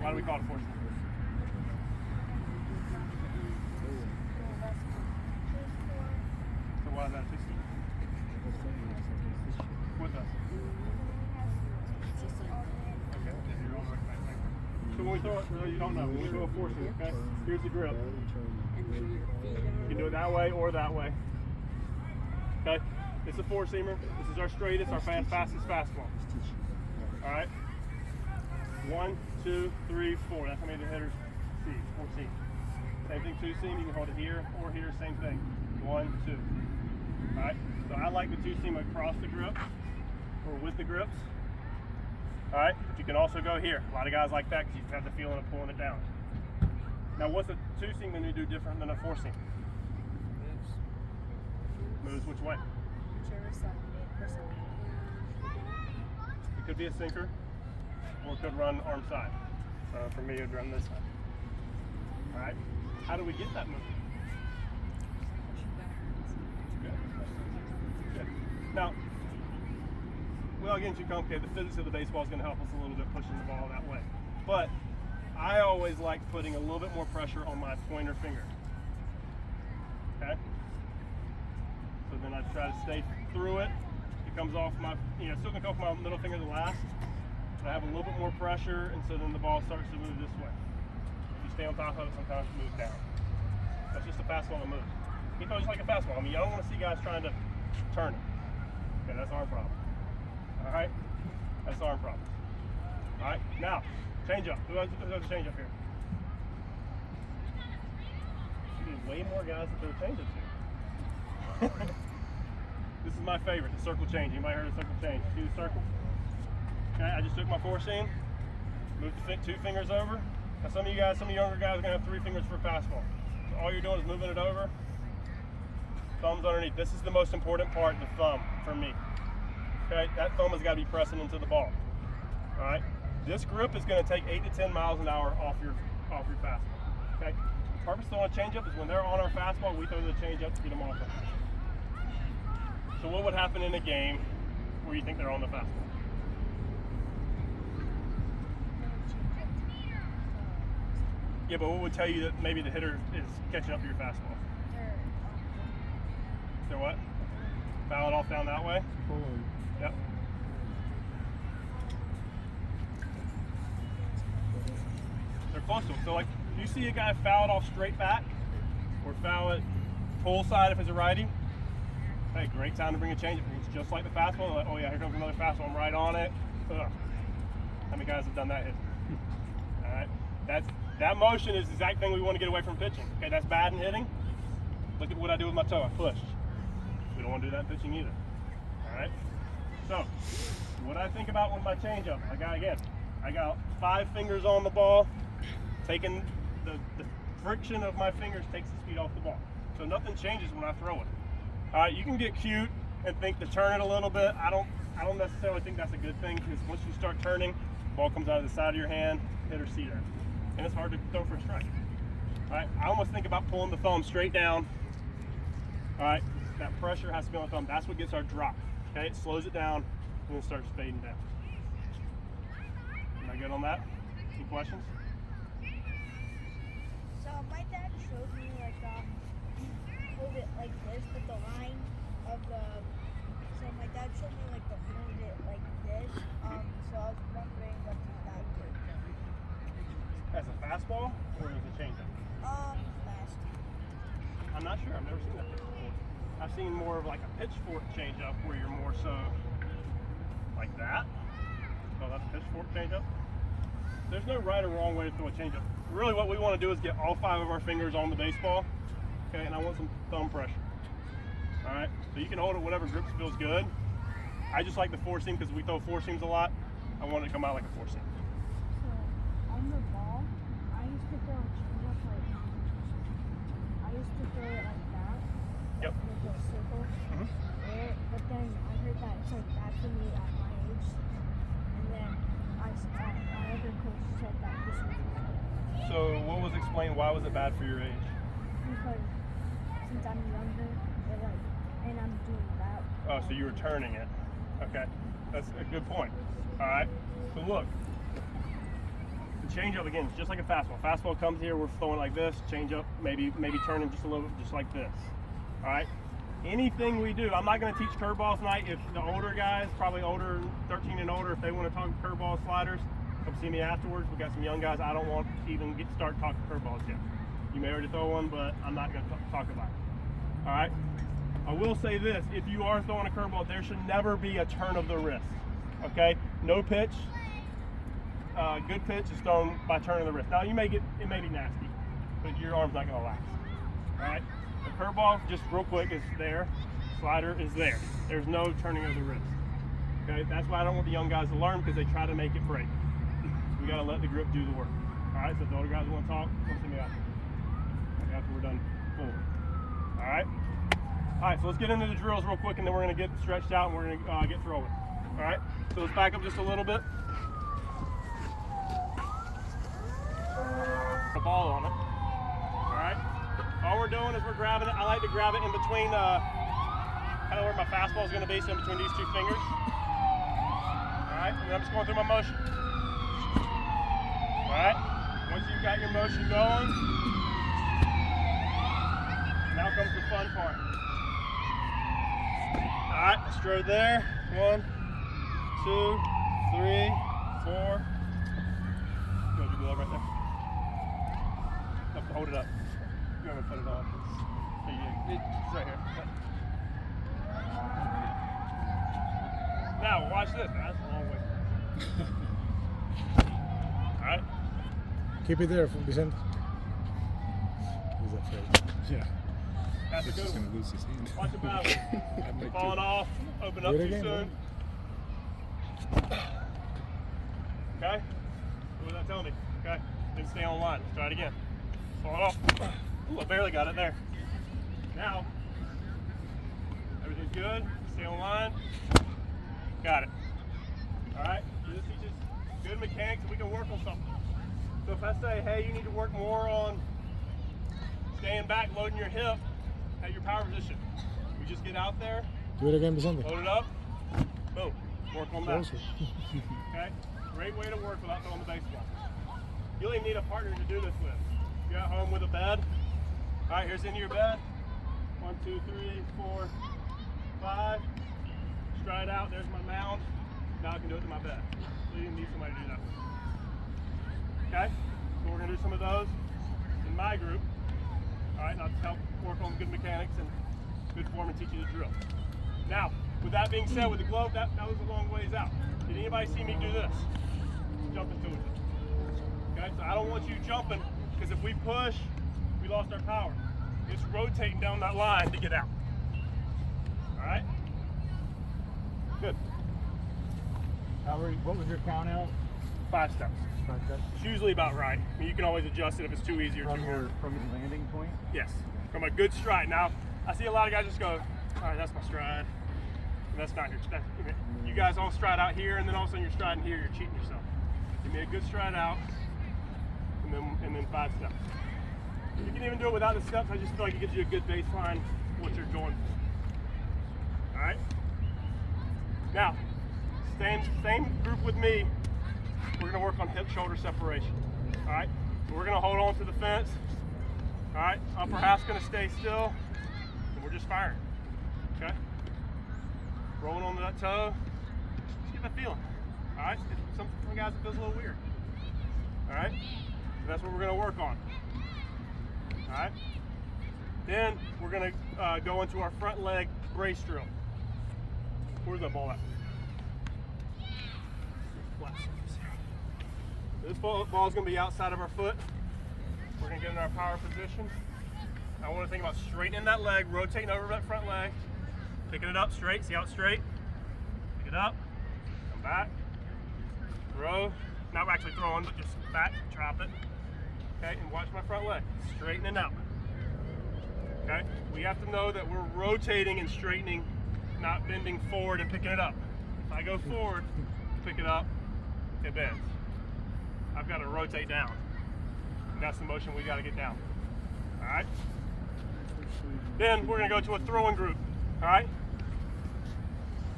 Why do we call it a four seam? So why is that a two seam? With us. Okay. You're all right. So when we throw it, no, you don't know. When we throw a four seam, okay? Here's the grip. You can do it that way or that way. Okay? It's a four seamer. This is our straightest, our fastest fastball. All right? 1, 2, 3, 4. That's how many the hitters see. 4 seam. Same thing, two seam. You can hold it here or here. Same thing. 1, 2. All right? So I like the two seam across the grip or with the grips. All right? But you can also go here. A lot of guys like that because you have the feeling of pulling it down. Now, what's a two seam going to do different than a four seam? Moves which way? Whichever side the person. It could be a sinker, or it could run arm side. So for me, it would run this side. All right. How do we get that movement? Good. Good. Now, without getting too complicated, the physics of the baseball is going to help us a little bit pushing the ball that way. But I always like putting a little bit more pressure on my pointer finger. Okay. So then I try to stay through it. It comes off my, still gonna come off my middle finger the last. But I have a little bit more pressure, and so then the ball starts to move this way. If you stay on top of it, sometimes it moves down. That's just a fastball that moves. He throws just like a fastball. I mean, I don't want to see guys trying to turn it. Okay, that's our problem. All right, that's our problem. All right, now change up. Who has a change up here? You need way more guys that throw change ups here. This is my favorite, the circle change. Anybody heard of circle change? See the circle? Okay, I just took my four seam, moved the two fingers over. Now some of you younger guys are gonna have 3 fingers for a fastball. So all you're doing is moving it over, thumbs underneath. This is the most important part, the thumb, for me. Okay, that thumb has gotta be pressing into the ball. All right, this grip is gonna take 8 to 10 miles an hour off your fastball. Okay, the purpose of throwing a changeup is when they're on our fastball, we throw the changeup to get them off of it. So what would happen in a game where you think they're on the fastball? Yeah, but what would tell you that maybe the hitter is catching up to your fastball? They're what? Foul it off down that way? Yep. They're close to it. So like, if you see a guy foul it off straight back, or foul it pull side if it's a righty, hey, great time to bring a changeup. It's just like the fastball. Like, oh yeah, here comes another fastball. I'm right on it. Ugh. How many guys have done that hit? All right, that motion is the exact thing we want to get away from pitching. Okay, that's bad in hitting. Look at what I do with my toe. I pushed. We don't want to do that in pitching either. All right. So, what I think about with my changeup, I got 5 fingers on the ball. Taking the friction of my fingers takes the speed off the ball. So nothing changes when I throw it. All right, you can get cute and think to turn it a little bit. I don't necessarily think that's a good thing, because once you start turning, the ball comes out of the side of your hand, hitter see there, and it's hard to throw for a strike. All right, I almost think about pulling the thumb straight down. All right, that pressure has to be on the thumb. That's what gets our drop. Okay, it slows it down and then starts fading down. Am I good on that? Any questions? So my dad showed me hold it like this, but the line of the. So my dad showed me to hold it like this. So I was wondering what does that do? As a fastball or as a changeup? Fast. I'm not sure. I've never seen that before. I've seen more of like a pitchfork changeup where you're more so like that. So that's a pitchfork changeup. There's no right or wrong way to throw a changeup. Really, what we want to do is get all 5 of our fingers on the baseball. Okay, and I want some thumb pressure. All right, so you can hold it whatever grip feels good. I just like the 4 seam because we throw 4 seams a lot. I want it to come out like a 4 seam. So on the ball, I used to throw a changeup like that. Yep. With a circle. But then I heard that it's bad for me at my age. And then my other coach said that this was good. So what was explained? Why was it bad for your age? Because since I'm younger, and I'm doing that. Oh, so you were turning it. Okay, that's a good point. All right, so look, the change up again, just like a fastball. Fastball comes here, we're throwing like this, change up, maybe turn him just a little bit, just like this. All right. Anything we do, I'm not going to teach curveballs tonight. If the older guys, probably older, 13 and older, if they want to talk curveball sliders, come see me afterwards. We got some young guys. I don't want to even start talking curveballs yet. You may already throw one, but I'm not going to talk about it. All right. I will say this: if you are throwing a curveball, there should never be a turn of the wrist. Okay. No pitch. Good pitch is thrown by turn of the wrist. Now it may be nasty, but your arm's not going to last. All right. The curveball, just real quick, is there. Slider is there. There's no turning of the wrist. Okay, that's why I don't want the young guys to learn, because they try to make it break. We got to let the grip do the work. All right, so if the older guys want to talk, come see me after we're done full. All right. All right, so let's get into the drills real quick, and then we're going to get stretched out and we're going to get throwing. All right, so let's back up just a little bit. The ball on it. All right. All we're doing is we're grabbing it. I like to grab it in between, kind of where my fastball is going to be, so in between these two fingers. All right, and then I'm just going through my motion. All right, once you've got your motion going, now comes the fun part. All right, straight there. 1, 2, 3, 4. Go to the glove right there. Hold it up. You want me to put it on? It's right here. Now, watch this. That's a long way. Alright? Keep it there, Vicente. He's afraid. Yeah. That's a He's good just one. gonna lose his hand. Watch the battle. Falling off. Open up Do it too again, soon. Okay? What was that telling me? Okay? Didn't stay on line. Let's try it again. Falling off. Ooh, I barely got it there. Now, everything's good. Stay on line. Got it. All right. So this teaches good mechanics, and we can work on something. So if I say, hey, you need to work more on staying back, loading your hip at your power position, we just get out there, Do it again, Vicente. load it up, boom, work on that. Closer. Okay? Great way to work without throwing the baseball. You don't even need a partner to do this with. You're at home with a bed. All right, here's into your bed. 1, 2, 3, 4, 5. Stride out, there's my mound. Now I can do it to my bed. So you didn't need somebody to do that with. Okay? So we're gonna do some of those in my group. All right, now to help work on good mechanics and good form and teach you the drill. Now, with that being said, with the glove, that was a long ways out. Did anybody see me do this? Jump into it. Okay, so I don't want you jumping, because if we push, we lost our power. It's rotating down that line to get out. All right? Good. What was your count out? 5 steps. It's usually about right. I mean, you can always adjust it if it's too easy or too hard. From your landing point? Yes, from a good stride. Now, I see a lot of guys just go, all right, that's my stride. And that's not your stride. You guys all stride out here, and then all of a sudden you're striding here, you're cheating yourself. Give me a good stride out, and then 5 steps. You can even do it without the steps. I just feel like it gives you a good baseline for what you're going for. All right? Now, same group with me. We're gonna work on hip-shoulder separation. All right? So we're gonna hold on to the fence. All right? Upper half's gonna stay still, and we're just firing. Okay? Rolling onto that toe. Just get that feeling. All right? Some guys it feels a little weird. All right? So that's what we're gonna work on. All right? Then we're gonna go into our front leg brace drill. Where's that ball at? Flat surface. This ball is going to be outside of our foot. We're going to get in our power position. I want to think about straightening that leg, rotating over that front leg, picking it up straight. See how it's straight? Pick it up, come back, throw. Not actually throwing, but just back, drop it. Okay, and watch my front leg, straightening out. Okay, we have to know that we're rotating and straightening, not bending forward and picking it up. If I go forward, pick it up, it bends. I've got to rotate down. And that's the motion we got to get down. All right? Then we're going to go to a throwing group. All right?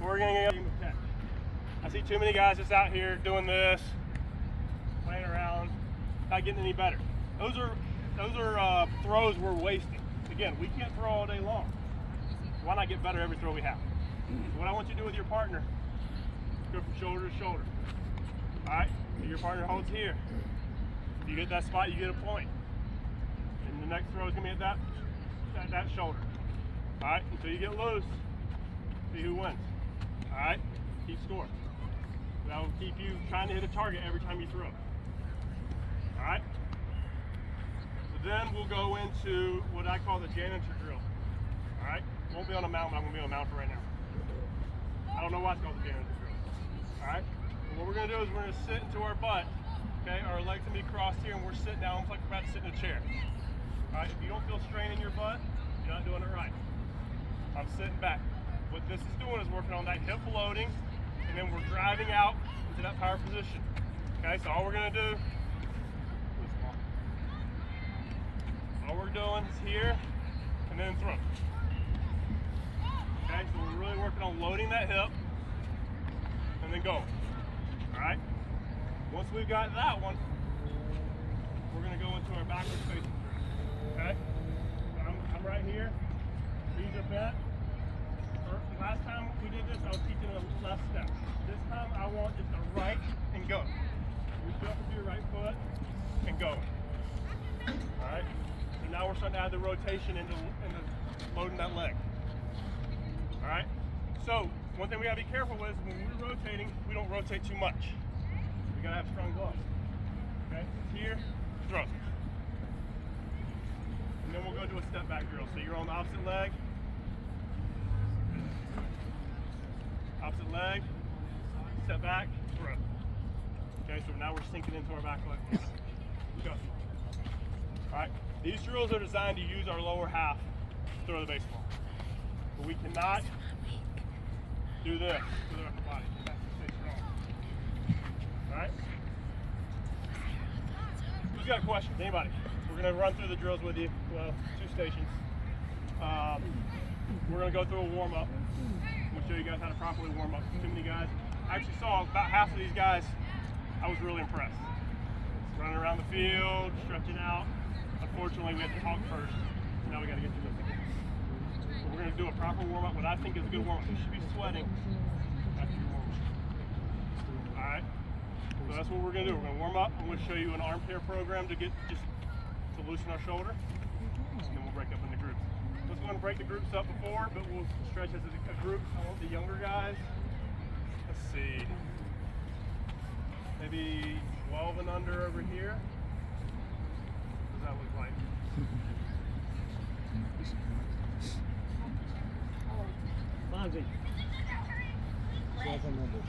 We're going to get I see too many guys just out here doing this, playing around. not getting any better. Those are throws we're wasting. Again, we can't throw all day long. Why not get better every throw we have? So what I want you to do with your partner, go from shoulder to shoulder. All right, your partner holds here. If you get that spot, you get a point. And the next throw is gonna be at that shoulder. All right, until you get loose, see who wins. All right, keep score. That will keep you trying to hit a target every time you throw. All right. So then we'll go into what I call the janitor drill. All right, won't be on a mount, but I'm gonna be on a mount for right now. I don't know why it's called the janitor drill. All right. And what we're gonna do is we're gonna sit into our butt. Okay, our legs gonna be crossed here, and we're sitting down almost like we're about to sit in a chair. All right. If you don't feel strain in your butt, you're not doing it right. I'm sitting back. What this is doing is working on that hip loading, and then we're driving out into that power position. Okay, so all we're gonna do, all we're doing is here, and then throw. Okay, so we're really working on loading that hip, and then go. All right. Once we've got that one, we're gonna go into our backwards facing drill. Okay. So I'm right here. Knees are bent. Last time we did this, I was teaching a left step. This time I want just a right and go. You jump with your right foot and go. Alright? So now we're starting to add the rotation into loading that leg. Alright? So one thing we gotta be careful with is when we're rotating, we don't rotate too much. We gotta have strong gloves. Okay? It's here, throw. And then we'll go to a step back drill. So you're on the opposite leg. Opposite leg, step back, throw. Okay, so now we're sinking into our back leg. Go. Alright, these drills are designed to use our lower half to throw the baseball. But we cannot do this with our upper body. We have to stay strong. Alright? Who's got questions? Anybody? We're going to run through the drills with you. Well, 2 stations. We're going to go through a warm-up. We'll show you guys how to properly warm up. Too many guys. I actually saw about half of these guys. I was really impressed. Running around the field, stretching out. Unfortunately, we had to talk first. So now we got to get through this again. So we're going to do a proper warm up. What I think is a good warm up. You should be sweating after your warm up. All right. So that's what we're going to do. We're going to warm up. I'm going to show you an arm care program to get just to loosen our shoulder, and then we'll break up into groups. Let's go ahead and break the groups up before, but we'll stretch as a group. I want the younger guys. Let's see. Maybe 12 and under over here. What does that look like? Fonzie. 12 and under.